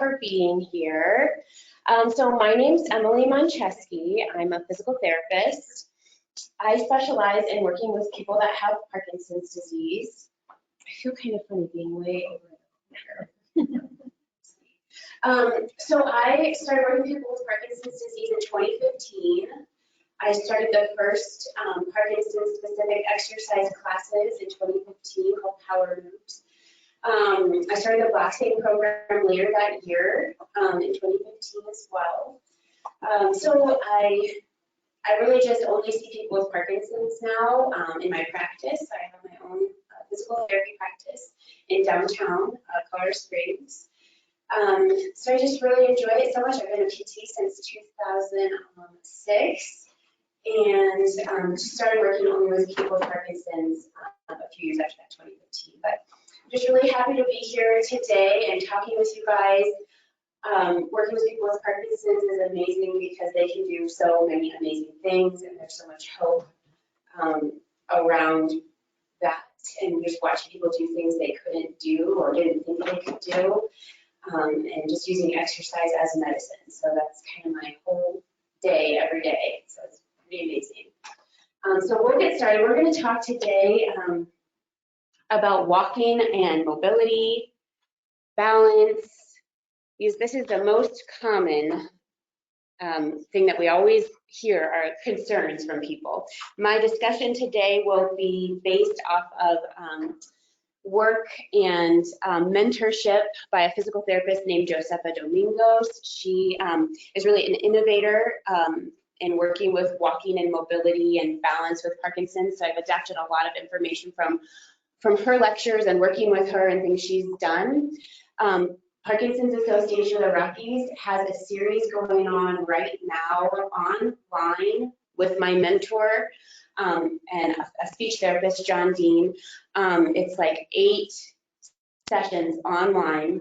for being here. So my name's Emily Moncheski. I'm a physical therapist. I specialize in working with people that have Parkinson's disease. I feel kind of funny being way over there. So I started working with people with Parkinson's disease in 2015. I started the first Parkinson's-specific exercise classes in 2015 called Power Moves. I started the boxing program later that year in 2015 as well. So I really just only see people with Parkinson's now in my practice. I have my own physical therapy practice in downtown Colorado Springs. So I just really enjoy it so much. I've been a PT since 2006 and just started working only with people with Parkinson's a few years after that, 2015. But I'm just really happy to be here today and talking with you guys. Working with people with Parkinson's is amazing because they can do so many amazing things, and there's so much hope around that, and just watching people do things they couldn't do or didn't think they could do, and just using exercise as medicine. So that's kind of my whole day, every day. So it's pretty amazing. So we'll get started. We're going to talk today about walking and mobility, balance. This is the most common thing that we always hear are concerns from people. My discussion today will be based off of work and mentorship by a physical therapist named Josefa Domingos. She is really an innovator in working with walking and mobility and balance with Parkinson's. So I've adapted a lot of information from her lectures and working with her and things she's done. Parkinson's Association of the Rockies has a series going on right now online with my mentor and a speech therapist, John Dean. It's like 8 sessions online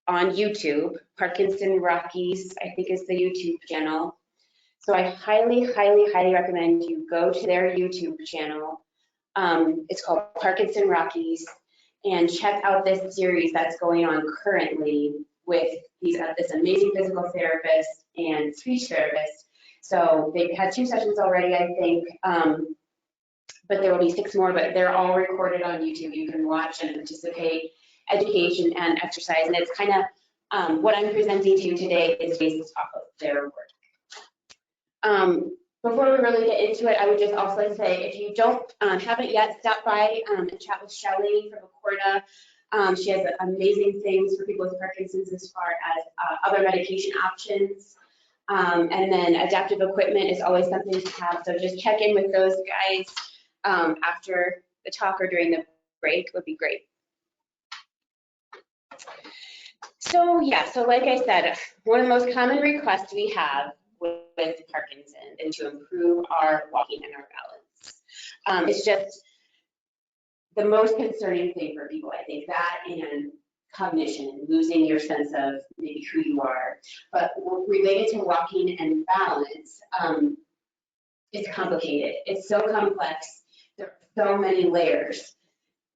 on YouTube. Parkinson Rockies, I think, is the YouTube channel. So I highly, highly, highly recommend you go to their YouTube channel. It's called Parkinson Rockies. And check out this series that's going on currently with this amazing physical therapist and speech therapist. So they've had 2 sessions already, I think, but there will be 6 more, but they're all recorded on YouTube. You can watch and participate, education and exercise. And it's kind of what I'm presenting to you today is based off of their work. Before we really get into it, I would just also like to say, if you haven't yet, stop by and chat with Shelly from Accorda. She has amazing things for people with Parkinson's as far as other medication options. And then adaptive equipment is always something to have. So just check in with those guys after the talk or during the break would be great. So yeah, so like I said, one of the most common requests we have with Parkinson's and to improve our walking and our balance. It's just the most concerning thing for people, I think, that and cognition, losing your sense of maybe who you are. But related to walking and balance, it's complicated. It's so complex. There are so many layers.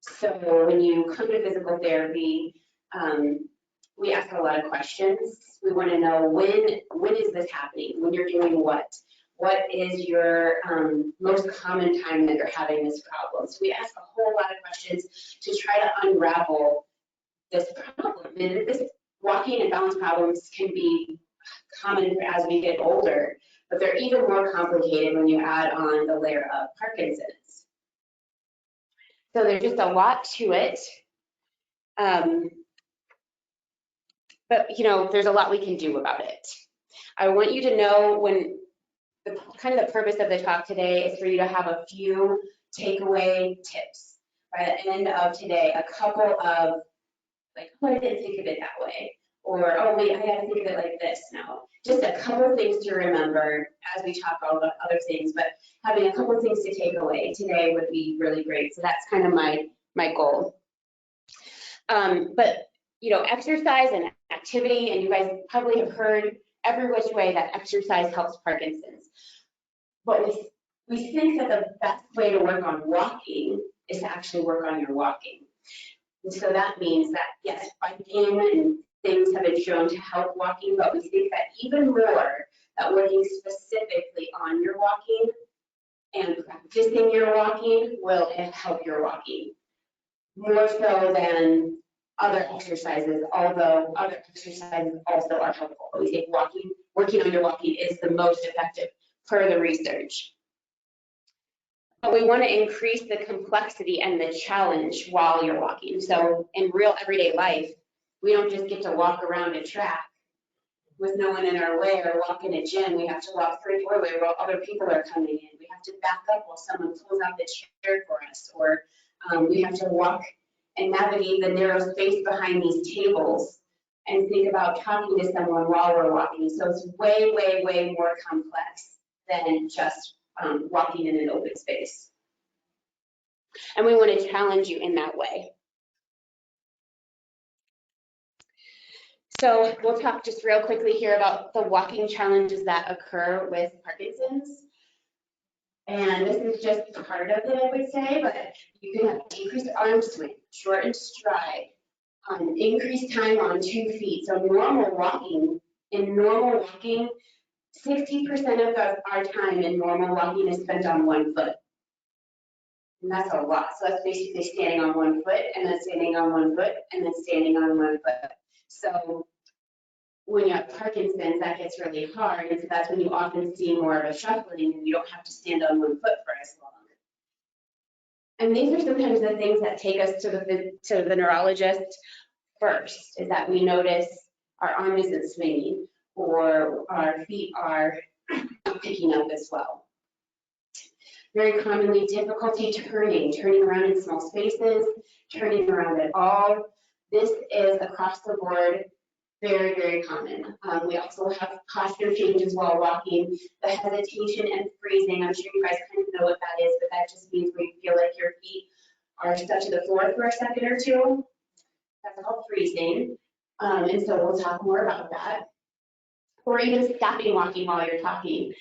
So when you come to physical therapy, we ask a lot of questions. We want to know when is this happening? When you're doing what? What is your most common time that you're having this problem? So we ask a whole lot of questions to try to unravel this problem. And this walking and balance problems can be common as we get older, but they're even more complicated when you add on the layer of Parkinson's. So there's just a lot to it. But there's a lot we can do about it. I want you to know the purpose of the talk today is for you to have a few takeaway tips. By the end of today, a couple of like, oh, I didn't think of it that way, or oh wait, I gotta think of it like this. No, just a couple things to remember as we talk all about other things, but having a couple things to take away today would be really great. So that's kind of my goal. But exercise and activity, and you guys probably have heard every which way that exercise helps Parkinson's. But we think that the best way to work on walking is to actually work on your walking. And so that means that, yes, biking and things have been shown to help walking, but we think that even more, that working specifically on your walking and practicing your walking will help your walking more so than other exercises, although other exercises also are helpful. We think working on your walking is the most effective per the research. But we want to increase the complexity and the challenge while you're walking. So in real everyday life, we don't just get to walk around a track with no one in our way or walk in a gym. We have to walk 3-4 way while other people are coming in. We have to back up while someone pulls out the chair for us, or we have to walk and navigate the narrow space behind these tables and think about talking to someone while we're walking. So it's way, way, way more complex than just walking in an open space. And we want to challenge you in that way. So we'll talk just real quickly here about the walking challenges that occur with Parkinson's. And this is just part of it, I would say, but you can have decreased arm swing, shortened stride, increased time on 2 feet. So normal walking, 60% of our time in normal walking is spent on 1 foot. And that's a lot. So that's basically standing on 1 foot, and then standing on 1 foot, and then standing on 1 foot. So when you have Parkinson's, that gets really hard, and so that's when you often see more of a shuffling, and you don't have to stand on 1 foot for as long. And these are sometimes the things that take us to the neurologist first, is that we notice our arm isn't swinging, or our feet are not picking up as well. Very commonly, difficulty turning around in small spaces, turning around at all. This is across the board very, very common. We also have posture changes while walking, the hesitation and freezing. I'm sure you guys kind of know what that is, but that just means when you feel like your feet are stuck to the floor for a second or two. That's called freezing. And so we'll talk more about that. Or even stopping walking while you're talking.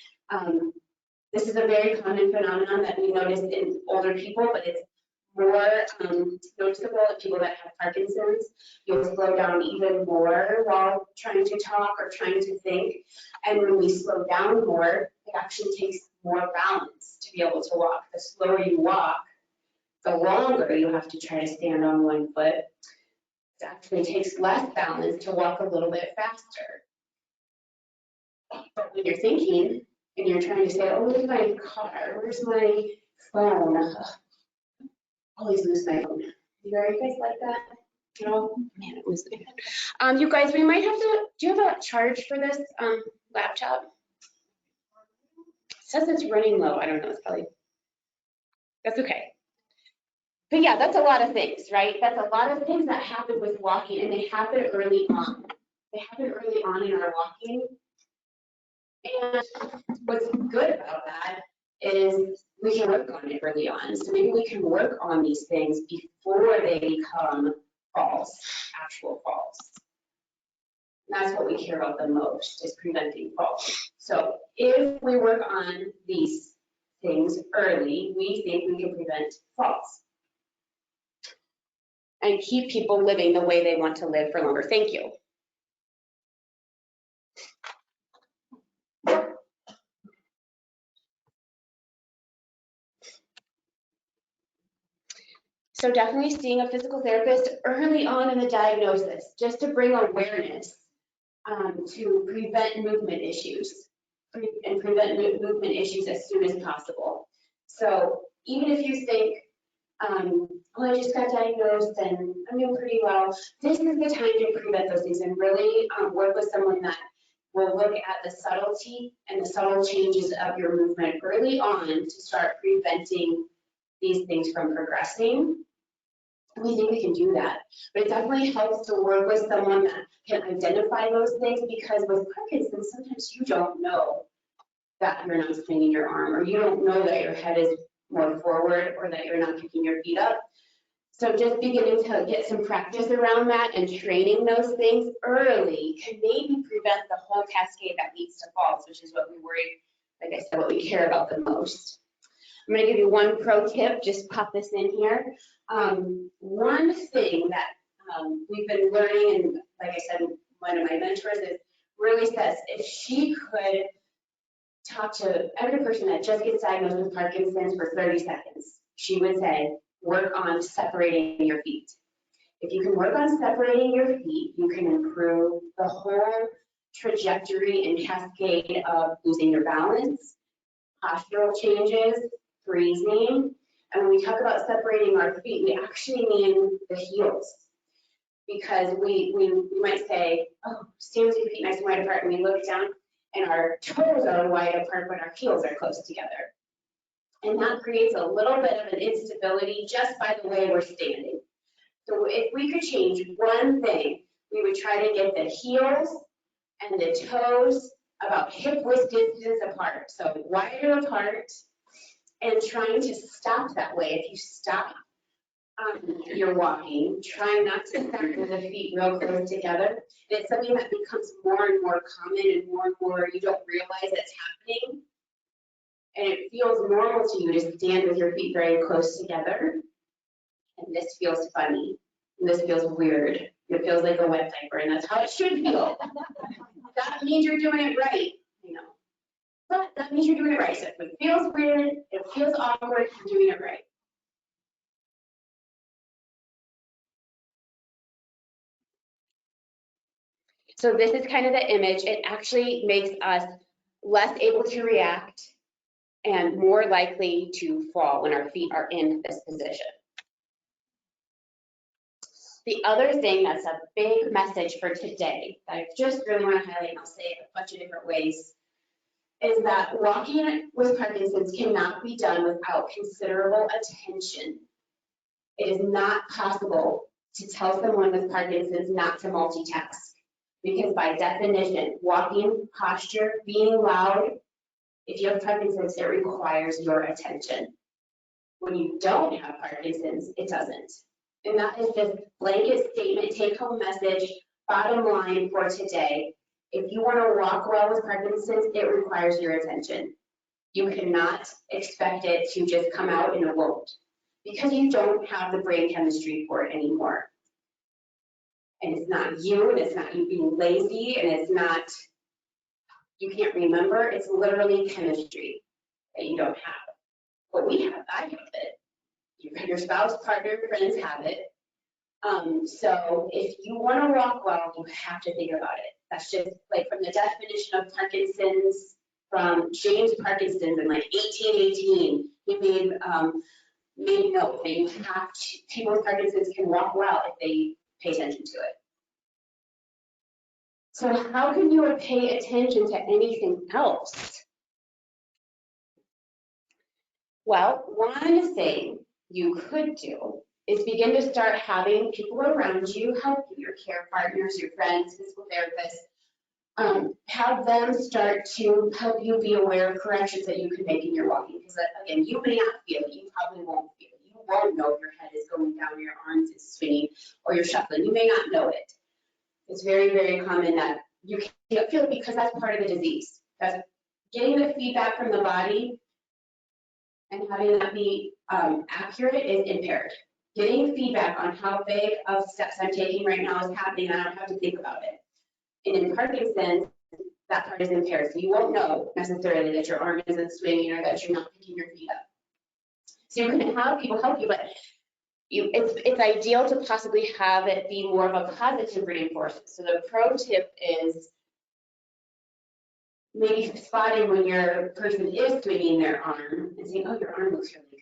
This is a very common phenomenon that we notice in older people, but it's more noticeable in people that have Parkinson's. You'll slow down even more while trying to talk or trying to think. And when we slow down more, it actually takes more balance to be able to walk. The slower you walk, the longer you have to try to stand on 1 foot. It actually takes less balance to walk a little bit faster. But when you're thinking and you're trying to say, oh, where's my car? Where's my phone? Ugh. Always lose my phone. You guys like that? You know, man, it was good. You guys, we might have to, do you have a charge for this laptop? It says it's running low. I don't know, it's probably, that's okay. But yeah, that's a lot of things, right? That's a lot of things that happen with walking, and they happen early on. They happen early on in our walking. And what's good about that is we can work on it early on. So maybe we can work on these things before they become falls, actual falls. And that's what we care about the most, is preventing falls. So if we work on these things early, we think we can prevent falls and keep people living the way they want to live for longer. Thank you. So definitely seeing a physical therapist early on in the diagnosis, just to bring awareness to prevent movement issues and prevent movement issues as soon as possible. So even if you think, oh, I just got diagnosed and I'm doing pretty well, this is the time to prevent those things and really work with someone that will look at the subtlety and the subtle changes of your movement early on to start preventing these things from progressing. We think we can do that, but it definitely helps to work with someone that can identify those things, because with Parkinson's, sometimes you don't know that you're not swinging your arm, or you don't know that your head is more forward, or that you're not kicking your feet up. So just beginning to get some practice around that and training those things early can maybe prevent the whole cascade that leads to falls, which is what we worry, like I said, what we care about the most. I'm going to give you one pro tip, just pop this in here. One thing that we've been learning and like I said, one of my mentors really says if she could talk to every person that just gets diagnosed with Parkinson's for 30 seconds, she would say, work on separating your feet. If you can work on separating your feet, you can improve the whole trajectory and cascade of losing your balance, postural changes, freezing. And when we talk about separating our feet, we actually mean the heels. Because we might say, oh, stand with your feet nice and wide apart, and we look down and our toes are wide apart, but our heels are close together. And that creates a little bit of an instability just by the way we're standing. So if we could change one thing, we would try to get the heels and the toes about hip-width distance apart. So wider apart, and trying to stop that way. If you stop you're walking, trying not to stack the feet real close together. And it's something that becomes more and more common and more you don't realize it's happening. And it feels normal to you to stand with your feet very close together. And this feels funny. And this feels weird. It feels like a wet diaper, and that's how it should feel. That means you're doing it right, you know. But that means you're doing it right. So if it feels weird, it feels awkward, you're doing it right. So this is kind of the image. It actually makes us less able to react and more likely to fall when our feet are in this position. The other thing that's a big message for today that I just really want to highlight, and I'll say it a bunch of different ways, is that walking with Parkinson's cannot be done without considerable attention. It is not possible to tell someone with Parkinson's not to multitask. Because by definition, walking, posture, being loud, if you have Parkinson's, it requires your attention. When you don't have Parkinson's, it doesn't. And that is just blanket statement, take home message, bottom line for today. If you want to walk well with Parkinson's, it requires your attention. You cannot expect it to just come out and it won't, because you don't have the brain chemistry for it anymore. And it's not you, and it's not you being lazy, and it's not, you can't remember, it's literally chemistry that you don't have. But we have, I have it. Your spouse, partner, friends have it. So if you want to walk well, you have to think about it. That's just like from the definition of Parkinson's, from James Parkinson in like 1818, he made note that you have to, people with Parkinson's can walk well if they pay attention to it. So how can you pay attention to anything else? Well, one thing you could do is begin to start having people around you help you, your care partners, your friends, physical therapists, have them start to help you be aware of corrections that you can make in your walking. Because again, you may not feel it, you probably won't feel it. You won't know if your head is going down, your arms is swinging, or you're shuffling. You may not know it. It's very, very common that you can't feel it because that's part of the disease. That's getting the feedback from the body and having that be accurate is impaired. Getting feedback on how big of steps I'm taking right now is happening, and I don't have to think about it. And in Parkinson's, that part is impaired. So you won't know necessarily that your arm isn't swinging or that you're not picking your feet up. So you're going to have people help you, but it's ideal to possibly have it be more of a positive reinforcement. So the pro tip is maybe spotting when your person is swinging their arm and saying, oh, your arm looks really good.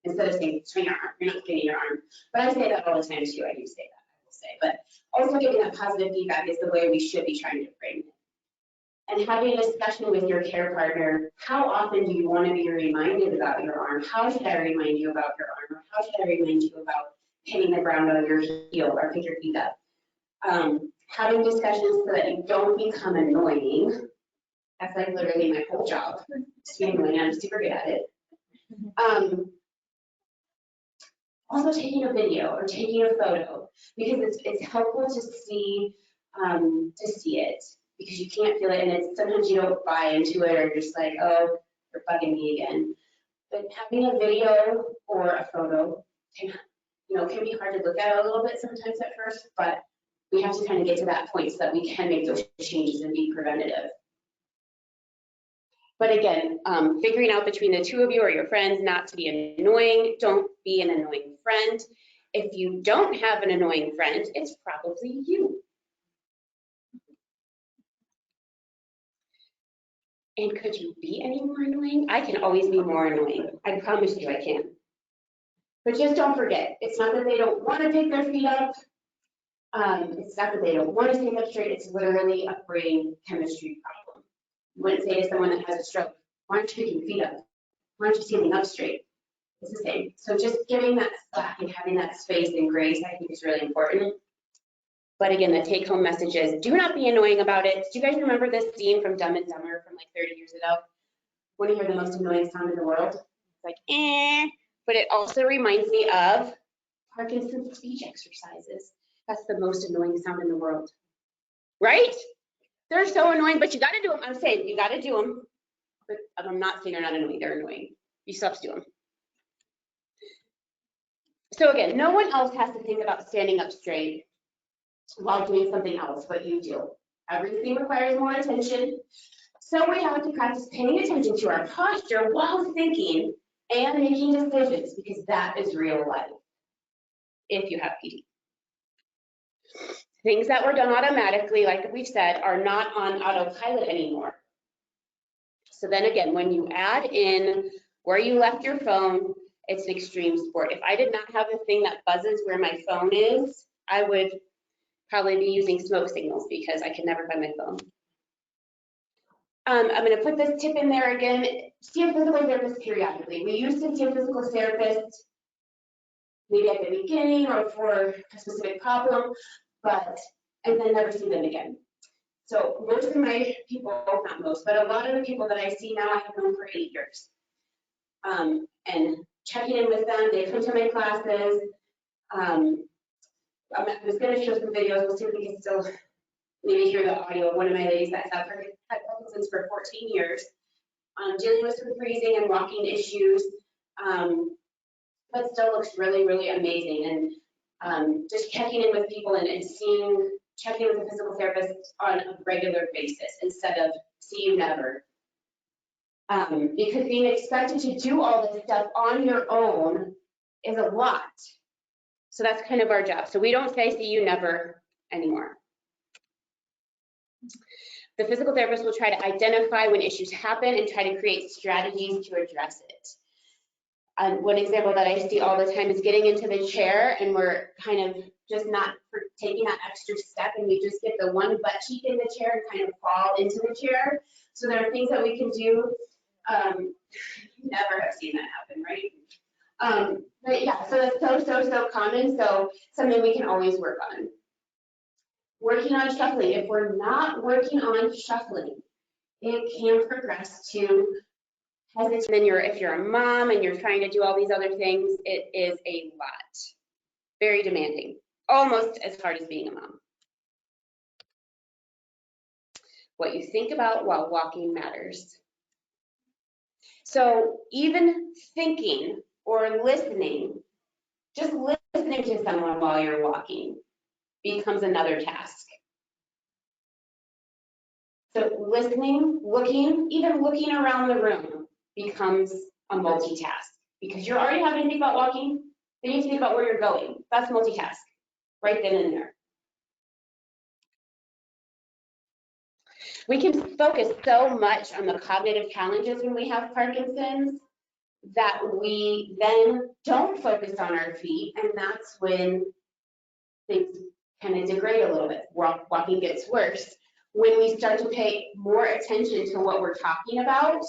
Instead of saying, swing your arm, you're not swinging your arm. But I say that all the time too, I do say that, I will say. But also giving that positive feedback is the way we should be trying to frame it. And having a discussion with your care partner, how often do you want to be reminded about your arm? How should I remind you about your arm? Or how should I remind you about hitting the ground on your heel or pick your feet up? Having discussions so that you don't become annoying. That's like literally my whole job. Just being annoying, I'm super good at it. Also taking a video or taking a photo, because it's helpful to see it, because you can't feel it, and it's sometimes you don't buy into it, or you're just like, oh, you're bugging me again. But having a video or a photo can be hard to look at a little bit sometimes at first, but we have to kind of get to that point so that we can make those changes and be preventative. But again, figuring out between the two of you or your friends not to be annoying. Don't be an annoying friend. If you don't have an annoying friend, it's probably you. And could you be any more annoying? I can always be more annoying. I promise you I can. But just don't forget, it's not that they don't want to take their feet up. It's not that they don't want to stand up straight. It's literally a brain chemistry problem. You wouldn't say to someone that has a stroke, why aren't you taking your feet up? Why aren't you standing up straight? It's the same. So just giving that slack and having that space and grace, I think is really important. But again, the take-home message is, do not be annoying about it. Do you guys remember this scene from Dumb and Dumber from like 30 years ago? Want to hear the most annoying sound in the world? It's like, eh. But it also reminds me of Parkinson's speech exercises. That's the most annoying sound in the world, right? They're so annoying, but you got to do them. I'm saying you got to do them. But I'm not saying they're not annoying. They're annoying. You still have to do them. So again, no one else has to think about standing up straight while doing something else, but you do. Everything requires more attention. So we have to practice paying attention to our posture while thinking and making decisions, because that is real life, if you have PD. Things that were done automatically, like we've said, are not on autopilot anymore. So then again, when you add in where you left your phone, it's an extreme sport. If I did not have a thing that buzzes where my phone is, I would probably be using smoke signals because I can never find my phone. I'm going to put this tip in there again. See a physical therapist periodically. We used to see a physical therapist maybe at the beginning or for a specific problem, and then never see them again. So most of my people, not most, but a lot of the people that I see now, I have known for 8 years. And checking in with them, they come to my classes. I was going to show some videos. We'll see if we can still maybe hear the audio of one of my ladies that's had Parkinson's for 14 years, dealing with some breathing and walking issues, but still looks really, really amazing. And just checking in with people and checking with a physical therapist on a regular basis instead of see you never. Because being expected to do all this stuff on your own is a lot. So that's kind of our job. So we don't say see you never anymore. The physical therapist will try to identify when issues happen and try to create strategies to address it. One example that I see all the time is getting into the chair and we're kind of just not taking that extra step and we just get the one butt cheek in the chair and kind of fall into the chair. So there are things that we can do. You never have seen that happen, right? But yeah, so that's so common. So something we can always work on. Working on shuffling. If we're not working on shuffling, it can progress to hesitation. Then if you're a mom and you're trying to do all these other things, it is a lot. Very demanding. Almost as hard as being a mom. What you think about while walking matters. So even thinking or listening, just listening to someone while you're walking becomes another task. So listening, looking, even looking around the room becomes a multitask because you're already having to think about walking, then you have to think about where you're going. That's multitask, right then and there. We can focus so much on the cognitive challenges when we have Parkinson's that we then don't focus on our feet, and that's when things kind of degrade a little bit. Walking gets worse. When we start to pay more attention to what we're talking about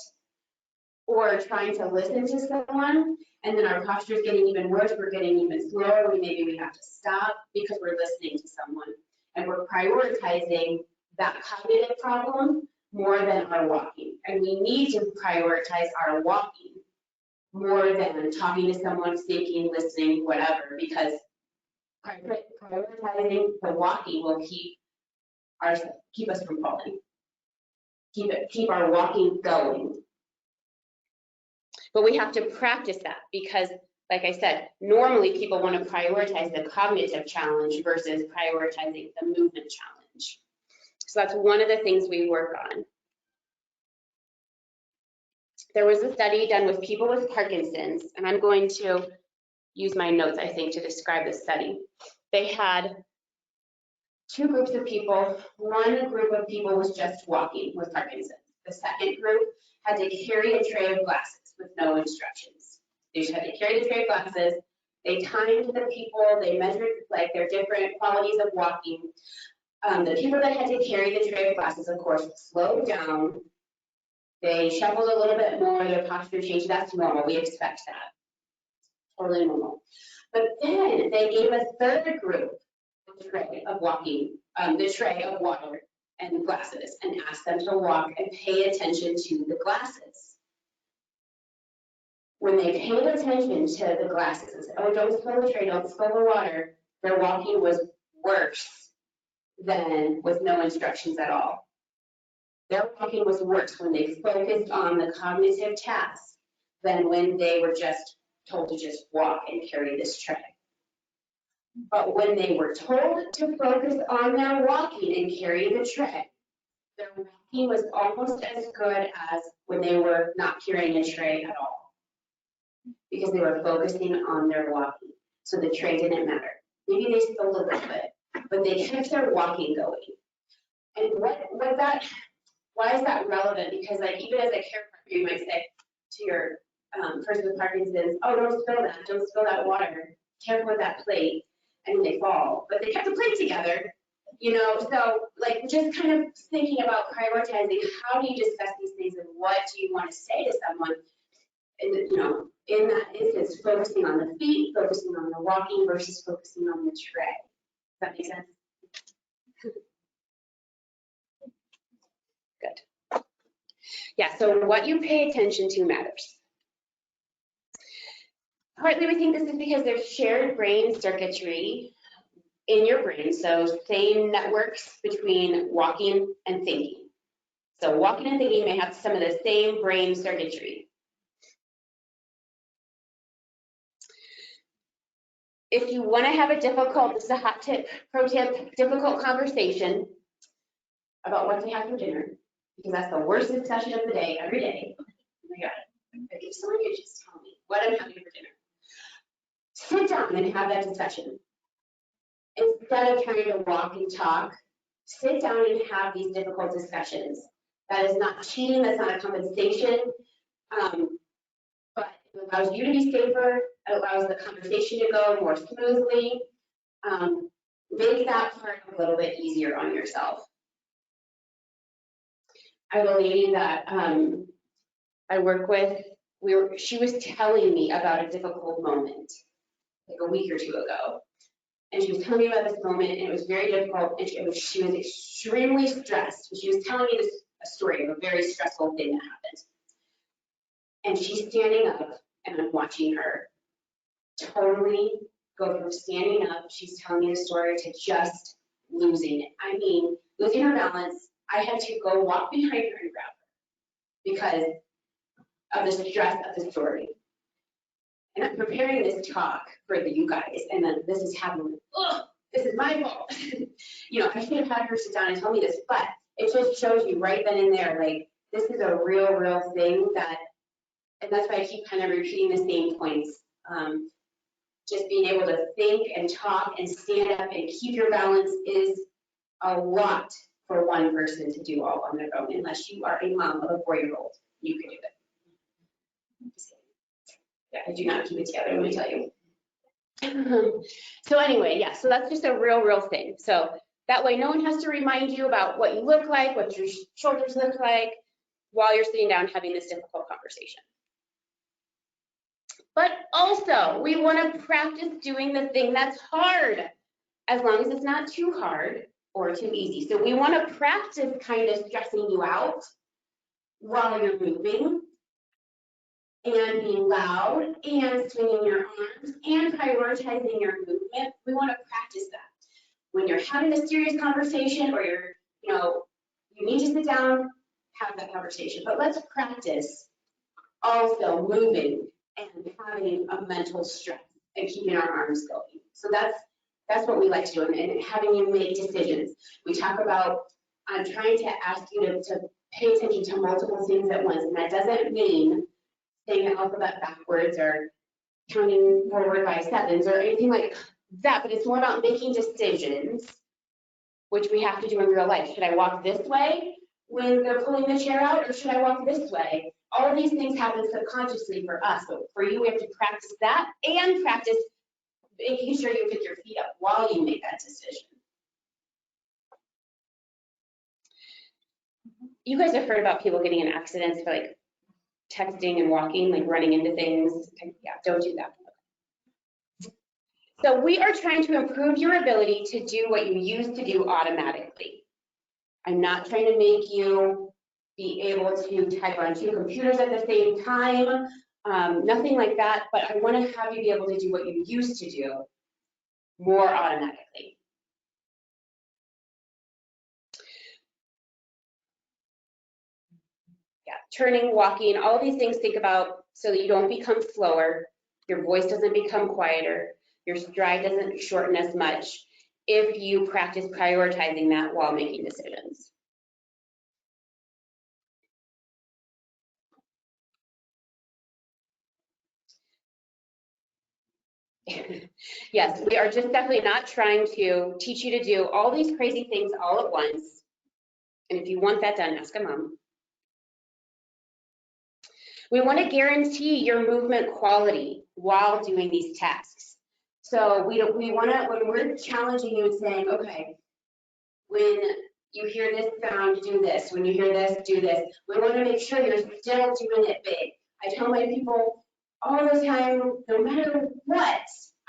or trying to listen to someone, and then our posture is getting even worse, we're getting even slower, maybe we have to stop because we're listening to someone and we're prioritizing that cognitive problem more than our walking. And we need to prioritize our walking more than talking to someone, thinking, listening, whatever, because prioritizing the walking will keep us from falling. Keep our walking going. But we have to practice that because, like I said, normally people want to prioritize the cognitive challenge versus prioritizing the movement challenge. So that's one of the things we work on. There was a study done with people with Parkinson's, and I'm going to use my notes, I think, to describe this study. They had two groups of people. One group of people was just walking with Parkinson's. The second group had to carry a tray of glasses with no instructions. They just had to carry the tray of glasses. They timed the people, they measured like their different qualities of walking. The people that had to carry the tray of glasses, of course, slowed down. They shuffled a little bit more, their posture changed. That's normal, we expect that. Totally normal. But then they gave a third group the tray of walking, the tray of water and glasses, and asked them to walk and pay attention to the glasses. When they paid attention to the glasses and said, oh, don't spill the tray, don't spill the water, their walking was worse than with no instructions at all. Their walking was worse when they focused on the cognitive tasks than when they were just told to just walk and carry this tray. But when they were told to focus on their walking and carry the tray, their walking was almost as good as when they were not carrying a tray at all, because they were focusing on their walking. So the tray didn't matter. Maybe they spilled a little bit, but they kept their walking going. And why is that relevant? Because like even as a care partner, you might say to your person with Parkinson's, oh, don't spill that water, careful with that plate, and they fall. But they kept the plate together, you know, so like just kind of thinking about prioritizing, how do you discuss these things and what do you want to say to someone? And, you know, in that instance, focusing on the feet, focusing on the walking versus focusing on the tray. Does that make sense? Good. Yeah, so what you pay attention to matters. Partly we think this is because there's shared brain circuitry in your brain, so same networks between walking and thinking. So walking and thinking may have some of the same brain circuitry. If you want to have a difficult, this is a hot tip, pro tip, difficult conversation about what to have for dinner, because that's the worst discussion of the day, every day. Oh my God, if someone could just tell me what I'm having for dinner. Sit down and have that discussion. Instead of trying to walk and talk, sit down and have these difficult discussions. That is not cheating, that's not a compensation, but it allows you to be safer, it allows the conversation to go more smoothly. Make that part a little bit easier on yourself. I have a lady that I work with, she was telling me about a difficult moment, like a week or two ago. And she was telling me about this moment, and it was very difficult, and she was extremely stressed. She was telling me a story of a very stressful thing that happened. And she's standing up, and I'm watching her totally go from standing up, she's telling me the story, to just losing it. I mean, losing her balance. I had to go walk behind her and grab her because of the stress of the story. And I'm preparing this talk for you guys, and then this is happening. Ugh, this is my fault. You know, I should have had her sit down and tell me this, but it just shows you right then and there, like, this is a real thing that, and that's why I keep kind of repeating the same points. Just being able to think and talk and stand up and keep your balance is a lot for one person to do all on their own, unless you are a mom of a 4-year-old. You can do it. Yeah, I do not keep it together, let me tell you. So anyway, yeah, so that's just a real thing. So that way no one has to remind you about what you look like, what your shoulders look like, while you're sitting down having this difficult conversation. But also, we want to practice doing the thing that's hard, as long as it's not too hard or too easy. So we want to practice kind of stressing you out while you're moving, and being loud, and swinging your arms, and prioritizing your movement. We want to practice that. When you're having a serious conversation, or you need to sit down, have that conversation. But let's practice also moving and having a mental stress and keeping our arms going. So that's what we like to do, and having you make decisions. We talk about trying to ask you to pay attention to multiple things at once, and that doesn't mean saying the alphabet backwards or counting forward by sevens or anything like that, but it's more about making decisions, which we have to do in real life. Should I walk this way when they're pulling the chair out, or should I walk this way? All of these things happen subconsciously for us, but for you, we have to practice that and practice making sure you pick your feet up while you make that decision. You guys have heard about people getting in accidents for like texting and walking, like running into things. Yeah, don't do that. So we are trying to improve your ability to do what you used to do automatically. I'm not trying to make you be able to type on 2 computers at the same time, nothing like that, but I want to have you be able to do what you used to do more automatically. Yeah, turning, walking, all these things think about so that you don't become slower, your voice doesn't become quieter, your stride doesn't shorten as much if you practice prioritizing that while making decisions. Yes, we are just definitely not trying to teach you to do all these crazy things all at once. And if you want that done, ask a mom. We want to guarantee your movement quality while doing these tasks. So we want to, when we're challenging you and saying, okay, when you hear this sound, do this. When you hear this, do this. We want to make sure you're still doing it big. I tell my people all the time, no matter what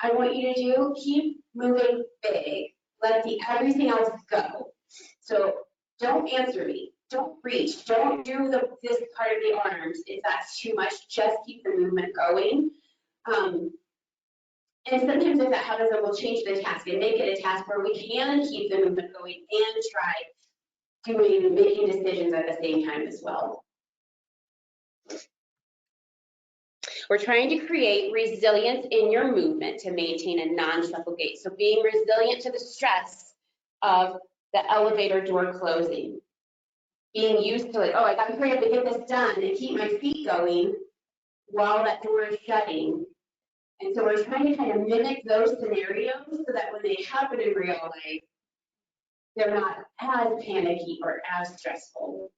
I want you to do, keep moving big. Let everything else go. So don't answer me. Don't reach. Don't do this part of the arms if that's too much. Just keep the movement going. And sometimes if that happens, then we'll change the task and make it a task where we can keep the movement going and try making decisions at the same time as well. We're trying to create resilience in your movement to maintain a non-shuffle gait. So being resilient to the stress of the elevator door closing. Being used to like, oh, I got to hurry up and get this done and keep my feet going while that door is shutting. And so we're trying to kind of mimic those scenarios so that when they happen in real life, they're not as panicky or as stressful.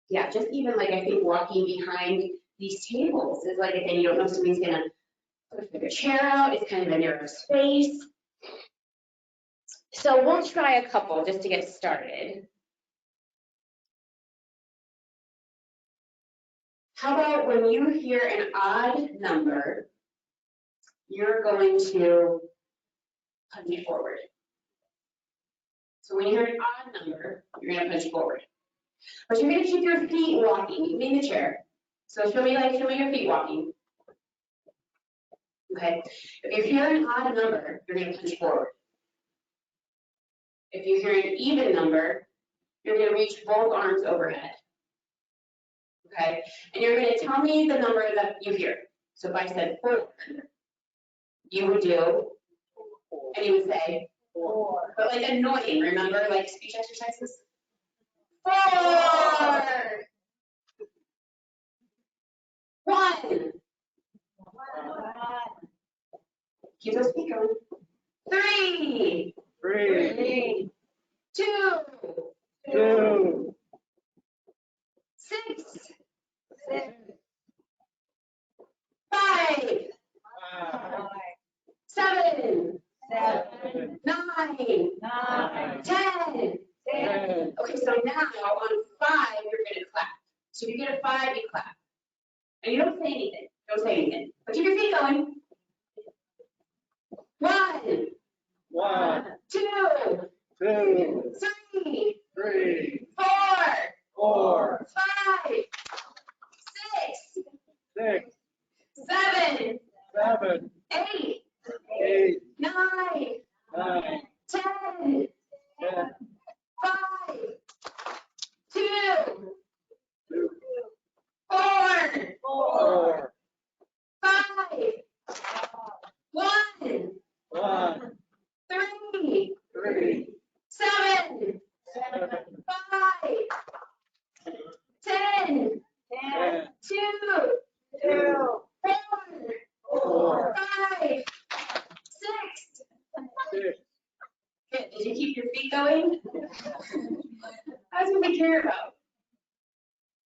Yeah, just even like I think walking behind these tables is like, again, you don't know if somebody's gonna push their chair out, it's kind of a narrow space. So we'll try a couple just to get started. How about when you hear an odd number, you're going to punch it forward. So when you hear an odd number, you're going to punch forward. But you're going to keep your feet walking in the chair. So show me your feet walking. Okay. If you hear an odd number, you're going to punch forward. If you hear an even number, you're going to reach both arms overhead. Okay. And you're going to tell me the number that you hear. So if I said 4, you would do, and you would say 4. But like annoying, remember, like speech exercises? 4. 1. Keep those feet going. 3. 2. 6. 5. 7. 9. 10. Okay, so now on 5, you're going to clap. So if you get a 5, you clap. And you don't say anything. Don't say anything. But keep your feet going. 1. 2. 3. 4. 5. 6. 7. 8. 9. 10. 5. 2. 4. care about.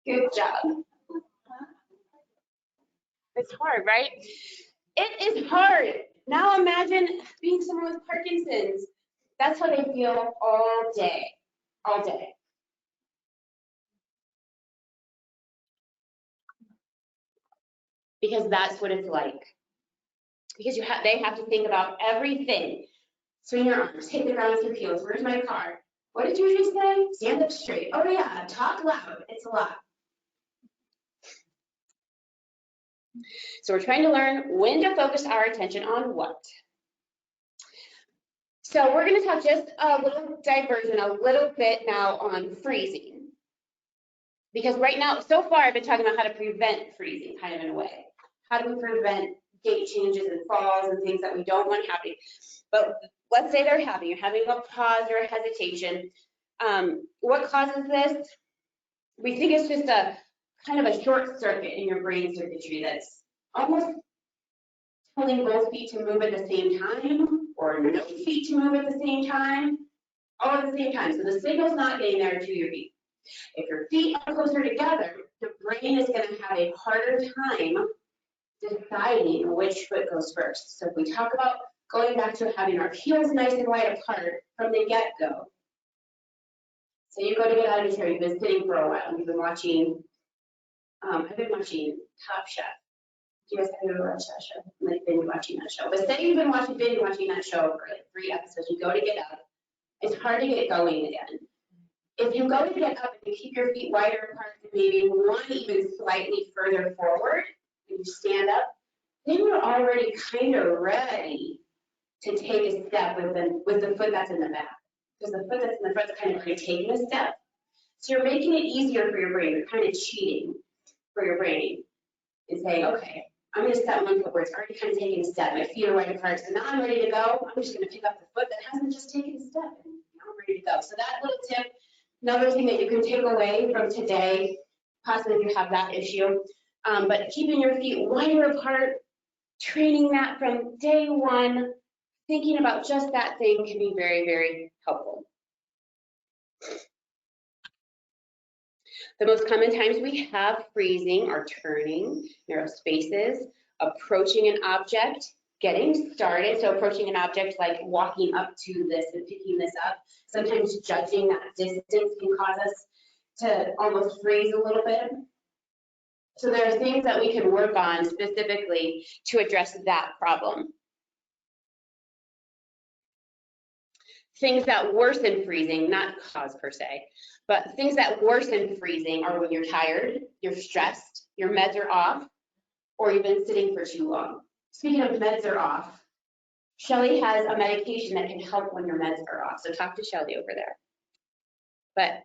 Good job. It's hard, right? It is hard. Now imagine being someone with Parkinson's. That's how they feel all day, all day. Because that's what it's like. Because they have to think about everything. Swing your arms, hit the ground with your heels. Where's my car? What did you just say? Stand up straight. Oh yeah, talk loud. It's a lot. So we're trying to learn when to focus our attention on what. So we're going to talk just a little diversion, a little bit now on freezing. Because right now, so far, I've been talking about how to prevent freezing, kind of in a way. How do we prevent gait changes and falls and things that we don't want happening? But let's say they're happening. You're having a pause or a hesitation. What causes this? We think it's just a kind of a short circuit in your brain circuitry that's almost telling both feet to move at the same time, or no feet to move at the same time, all at the same time. So the signal's not getting there to your feet. If your feet are closer together, the brain is going to have a harder time deciding which foot goes first. So if we talk about going back to having our heels nice and wide apart from the get-go. So you go to get out of your chair, you've been sitting for a while, and you've been watching, I've been watching Top Chef. Do you guys have ever watched that show? Like, been watching that show. But say you've been watching that show for like 3 episodes, you go to get up, it's hard to get going again. If you go to get up and you keep your feet wider apart, maybe one even slightly further forward, and you stand up, then you're already kind of ready to take a step with the foot that's in the back. Because the foot that's in the front is kind of already taking a step. So you're making it easier for your brain. You're kind of cheating for your brain and saying, okay, I'm going to step one foot where it's already kind of taking a step. My feet are wide apart, so now I'm ready to go. I'm just going to pick up the foot that hasn't just taken a step, and now I'm ready to go. So that little tip, another thing that you can take away from today, possibly if you have that issue, but keeping your feet wider apart, training that from day one, thinking about just that thing can be very, very helpful. The most common times we have freezing are turning, narrow spaces, approaching an object, getting started. So approaching an object like walking up to this and picking this up. Sometimes judging that distance can cause us to almost freeze a little bit. So there are things that we can work on specifically to address that problem. Things that worsen freezing, not cause per se, but things that worsen freezing are when you're tired, you're stressed, your meds are off, or you've been sitting for too long. Speaking of meds are off, Shelly has a medication that can help when your meds are off. So talk to Shelly over there. But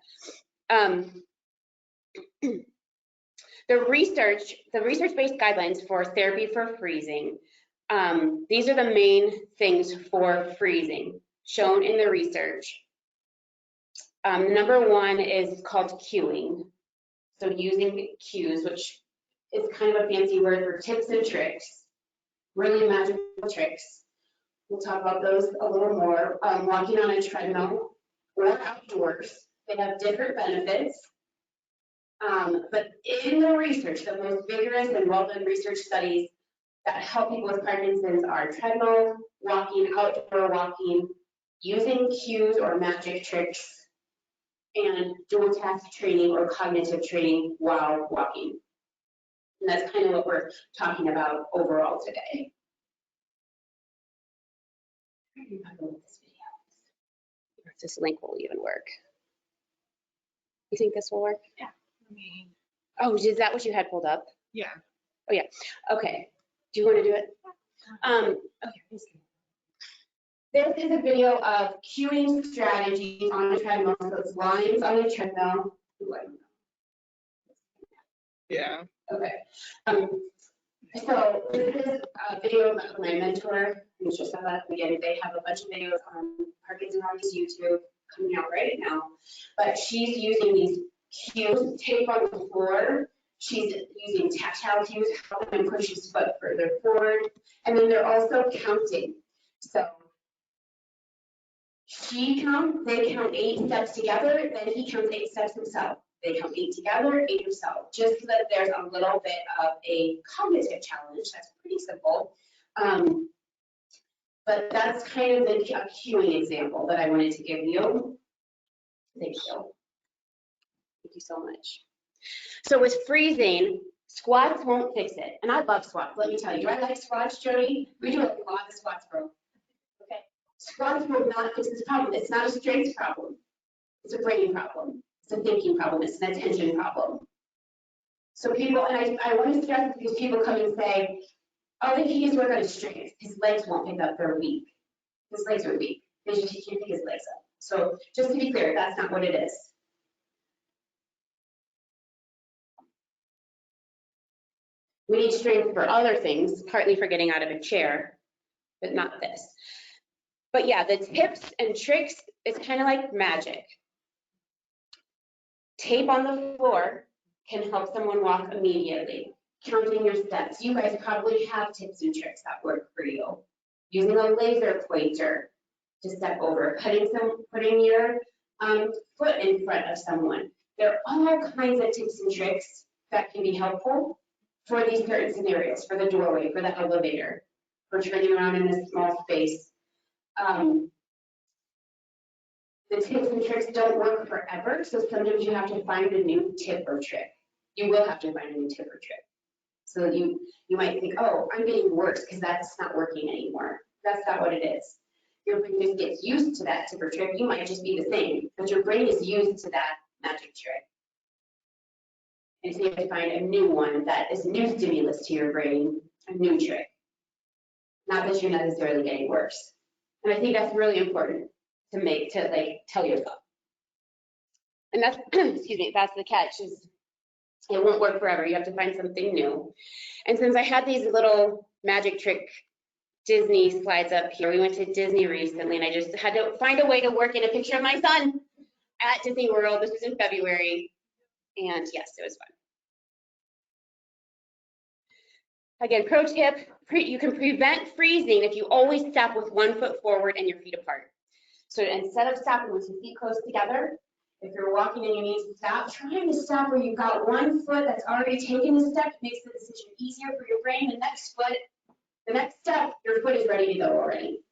the research-based guidelines for therapy for freezing, these are the main things for freezing shown in the research. Number one is called cueing. So using cues, which is kind of a fancy word for tips and tricks, really magical tricks. We'll talk about those a little more. Walking on a treadmill or outdoors, they have different benefits. But in the research, the most vigorous and well-done research studies that help people with Parkinson's are treadmill, walking, outdoor walking, using cues or magic tricks, and dual task training or cognitive training while walking. And that's kind of what we're talking about overall today. If this link will even work. You think this will work? Yeah. Oh, is that what you had pulled up? Yeah. Oh, yeah. Okay. Do you want to do it? Okay. This is a video of cueing strategies on a treadmill. So it's lines on a treadmill. Ooh, I don't know. Yeah. Okay. So this is a video of my mentor. You just saw that again. They have a bunch of videos on Parkinson Artist YouTube coming out right now. But she's using these cues, tape on the floor. She's using tactile cues, helping him push his foot further forward. And then they're also counting. So They count 8 steps together, then he counts 8 steps himself. They count 8 together, 8 himself, just so that there's a little bit of a cognitive challenge. That's pretty simple. But that's kind of the cueing example that I wanted to give you. Thank you. Thank you so much. So with freezing, squats won't fix it. And I love squats, let me tell you. Do I like squats, Jody? We do a lot of squats, bro. Okay. Squats will not fix this problem. It's not a strength problem. It's a brain problem. It's a thinking problem. It's an attention problem. So people, and I want to stress because people come and say, oh, then he needs to work on his strength. His legs won't pick up, they're weak. His legs are weak. He can't pick his legs up. So just to be clear, that's not what it is. We need strength for other things, partly for getting out of a chair, but not this. But yeah, the tips and tricks, it's kind of like magic. Tape on the floor can help someone walk immediately. Counting your steps. You guys probably have tips and tricks that work for you. Using a laser pointer to step over, putting your foot in front of someone. There are all kinds of tips and tricks that can be helpful for these certain scenarios, for the doorway, for the elevator, for turning around in a small space. The tips and tricks don't work forever, so sometimes you have to find a new tip or trick. You will have to find a new tip or trick. So you might think, oh, I'm getting worse because that's not working anymore. That's not what it is. Your brain just gets used to that tip or trick. You might just be the same, but your brain is used to that magic trick. And so you have to find a new one that is new stimulus to your brain, a new trick. Not that you're necessarily getting worse. And I think that's really important to tell yourself. And that's, excuse me, that's the catch, is it won't work forever. You have to find something new. And since I had these little magic trick Disney slides up here, we went to Disney recently and I just had to find a way to work in a picture of my son at Disney World. This was in February. And yes, it was fun. Again, pro tip, you can prevent freezing if you always step with 1 foot forward and your feet apart. So instead of stopping with your feet close together, if you're walking and you need to stop, trying to stop where you've got 1 foot that's already taken a step makes the decision easier for your brain. The next step, your foot is ready to go already.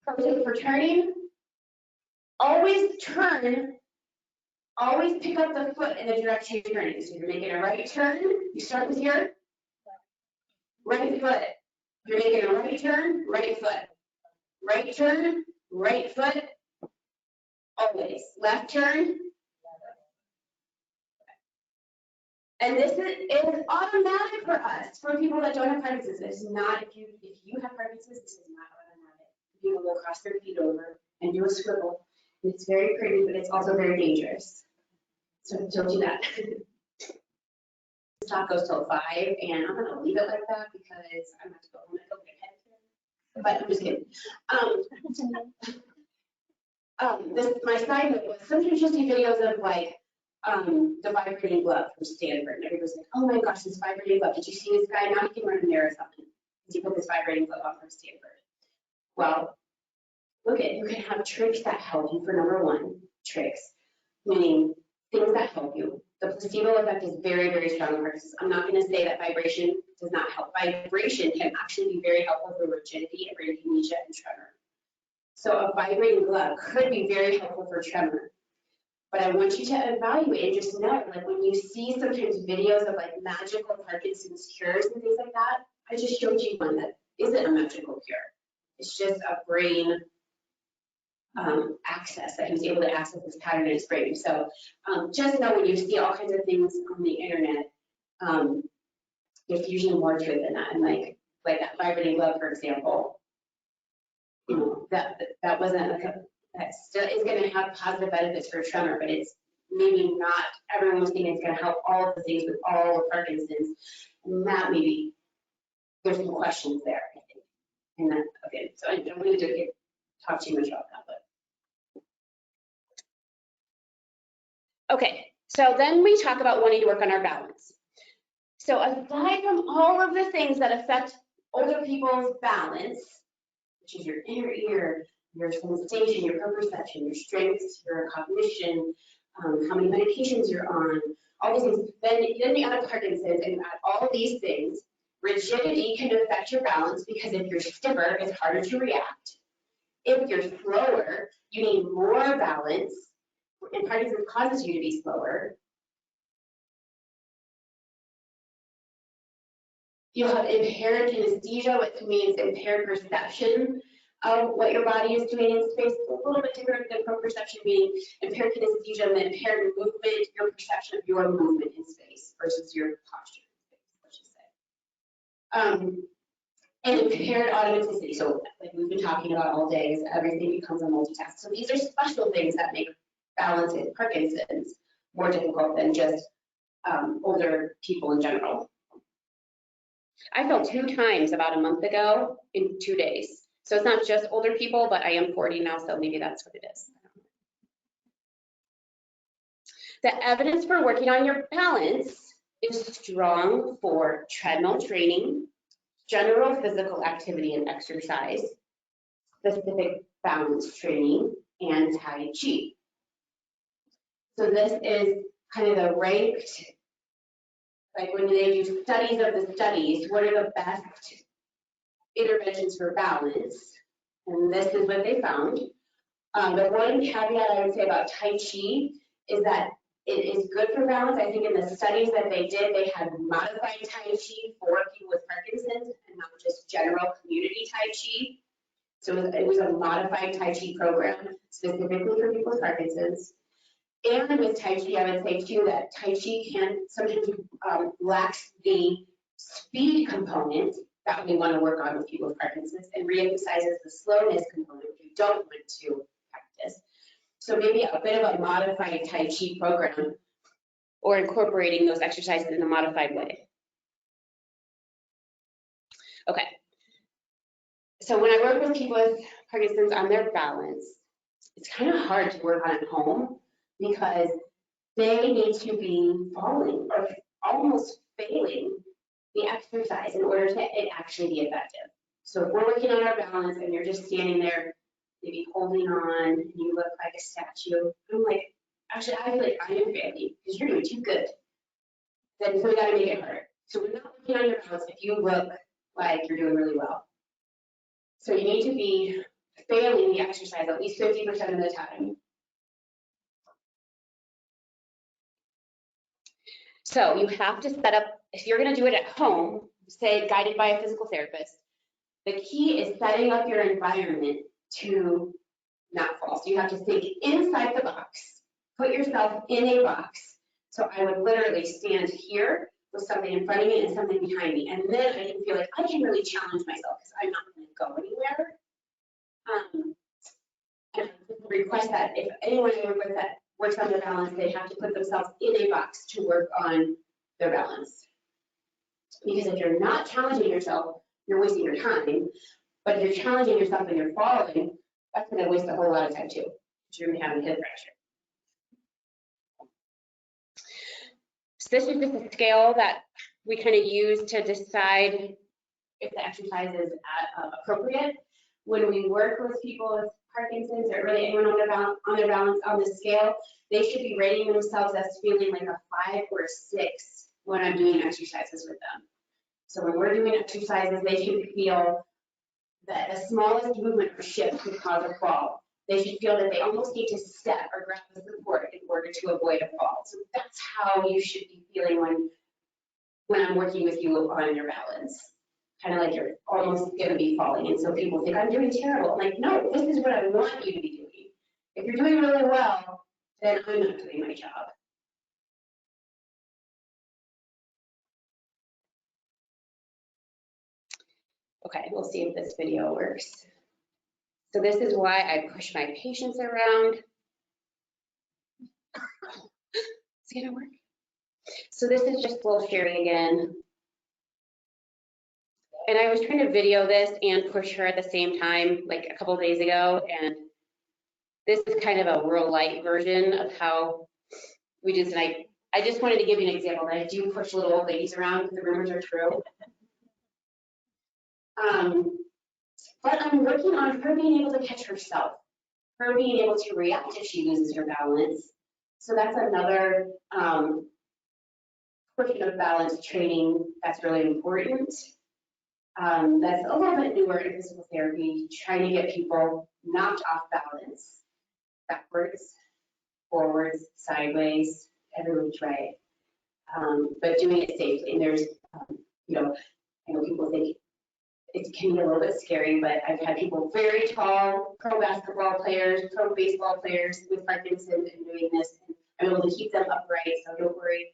Pro tip for turning, always pick up the foot in the direction you're turning. So you're making a right turn, you start with your right foot. You're making a right turn, right foot. Right turn, right foot. Always. Left turn. And this is automatic for us. For people that don't have Parkinson's, this is not, if you have Parkinson's, this is not automatic. People will cross their feet over and do a swivel. It's very pretty, but it's also very dangerous. So don't do that. The stop goes till 5, and I'm gonna leave it like that because I'm going to go home and go get head. But I'm just kidding. My side note was sometimes you'll see videos of like the vibrating glove from Stanford, and everybody's like, oh my gosh, this vibrating glove. Did you see this guy? Now he can run a marathon because he put this vibrating glove on from Stanford. Well, look at, you can have tricks that help you for number 1, tricks, meaning things that help you. The placebo effect is very, very strong in Parkinson's. I'm not going to say that vibration does not help. Vibration can actually be very helpful for rigidity and bradykinesia and tremor. So a vibrating glove could be very helpful for tremor. But I want you to evaluate and just know, like when you see sometimes videos of like magical Parkinson's cures and things like that, I just showed you one that isn't a magical cure. It's just a brain access, that he was able to access this pattern in his brain. So just know when you see all kinds of things on the internet, there's usually more to it than that. And like that vibrating glove, for example, you know, that wasn't like that still is going to have positive benefits for tremor, but it's maybe not, everyone was thinking it's going to help all of the things with all of Parkinson's. And that maybe there's some questions there, I think. And then, okay, so I don't want to talk too much about that, but. Okay, so then we talk about wanting to work on our balance. So aside from all of the things that affect older people's balance, which is your inner ear, your sensation, your perception, your strengths, your cognition, how many medications you're on, all these things. Then you add Parkinson's and add all these things. Rigidity can affect your balance because if you're stiffer, it's harder to react. If you're slower, you need more balance, and Parkinson's causes you to be slower. You'll have impaired kinesthesia, which means impaired perception of what your body is doing in space. It's a little bit different than proprioception, meaning impaired kinesthesia, and impaired movement, your perception of your movement in space versus your posture in space, let's just say. And impaired automaticity. So like we've been talking about all day, is everything becomes a multitask. So these are special things that make balance in Parkinson's more difficult than just older people in general. I fell 2 times about a month ago in 2 days. So it's not just older people, but I am 40 now, so maybe that's what it is. The evidence for working on your balance is strong for treadmill training, general physical activity and exercise, specific balance training, and Tai Chi. So this is kind of the ranked, like when they do studies of the studies, what are the best interventions for balance? And this is what they found. The one caveat I would say about Tai Chi is that it is good for balance. I think in the studies that they did, they had modified Tai Chi for people with Parkinson's and not just general community Tai Chi. So it was a modified Tai Chi program specifically for people with Parkinson's. And with Tai Chi, I would say too that Tai Chi can sometimes lacks the speed component that we want to work on with people with Parkinson's and reemphasizes the slowness component, which we don't want to practice. So maybe a bit of a modified Tai Chi program or incorporating those exercises in a modified way. Okay. So when I work with people with Parkinson's on their balance, it's kind of hard to work on at home because they need to be falling or almost failing the exercise in order to it actually be effective. So if we're working on our balance and you're just standing there, maybe holding on, and you look like a statue, I'm like, actually, I feel like I am failing because you're doing too good. Then so we got to make it harder. So we're not working on your balance if you look like you're doing really well. So you need to be failing the exercise at least 50% of the time. So you have to set up, if you're going to do it at home, say guided by a physical therapist, the key is setting up your environment to not fall. So you have to think inside the box, put yourself in a box. So I would literally stand here with something in front of me and something behind me. And then I can feel like I can really challenge myself because I'm not going to go anywhere. And I request that if anyone I work with that works on their balance, they have to put themselves in a box to work on their balance. Because if you're not challenging yourself, you're wasting your time. But if you're challenging yourself and you're falling, that's going to waste a whole lot of time too, because you're going to be having hip fracture. So this is just a scale that we kind of use to decide if the exercise is appropriate. When we work with people with Parkinson's or really anyone on their balance on the scale, they should be rating themselves as feeling like a 5 or a 6 when I'm doing exercises with them. So when we're doing exercises, they should feel that the smallest movement or shift could cause a fall. They should feel that they almost need to step or grab the support in order to avoid a fall. So that's how you should be feeling when I'm working with you on your balance. Kind of like you're almost going to be falling. And so people think, I'm doing terrible. I'm like, no, this is what I want you to be doing. If you're doing really well, then I'm not doing my job. Okay, we'll see if this video works. So this is why I push my patients around. Is it gonna work? So this is just Will sharing again. And I was trying to video this and push her at the same time, like a couple of days ago. And this is kind of a real light version of how we do tonight. I just wanted to give you an example that I do push little old ladies around because the rumors are true. But I'm working on her being able to catch herself, her being able to react if she loses her balance. So that's another portion of balance training that's really important. That's a little bit newer in physical therapy, trying to get people knocked off balance, backwards, forwards, sideways, every which way, but doing it safely. And there's, you know, I know people think it can be a little bit scary, but I've had people very tall, pro basketball players, pro baseball players with Parkinson and doing this. And I'm able to keep them upright, so don't worry.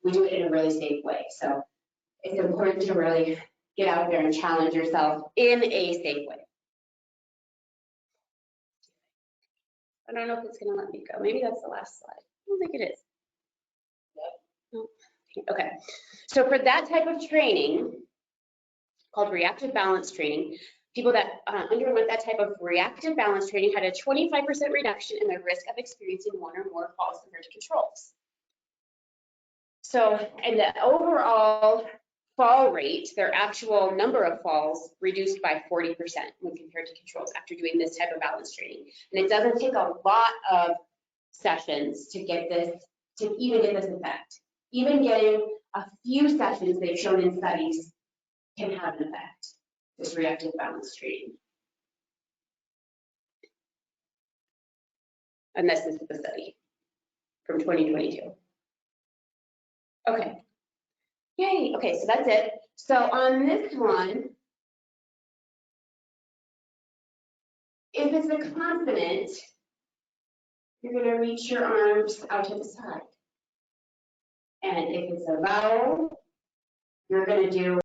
We do it in a really safe way. So it's important to really get out there and challenge yourself in a safe way. I don't know if it's going to let me go. Maybe that's the last slide. I don't think it is. No. Okay. So for that type of training, called reactive balance training, people that underwent that type of reactive balance training had a 25% reduction in their risk of experiencing one or more falls compared to controls. So, and the overall fall rate, their actual number of falls reduced by 40% when compared to controls after doing this type of balance training. And it doesn't take a lot of sessions to get this, to even get this effect. Even getting a few sessions they've shown in studies can have an effect, this reactive balance training. And this is the study from 2022. Okay. Yay, okay, so that's it. So on this one, if it's a consonant, you're gonna reach your arms out to the side. And if it's a vowel, you're gonna do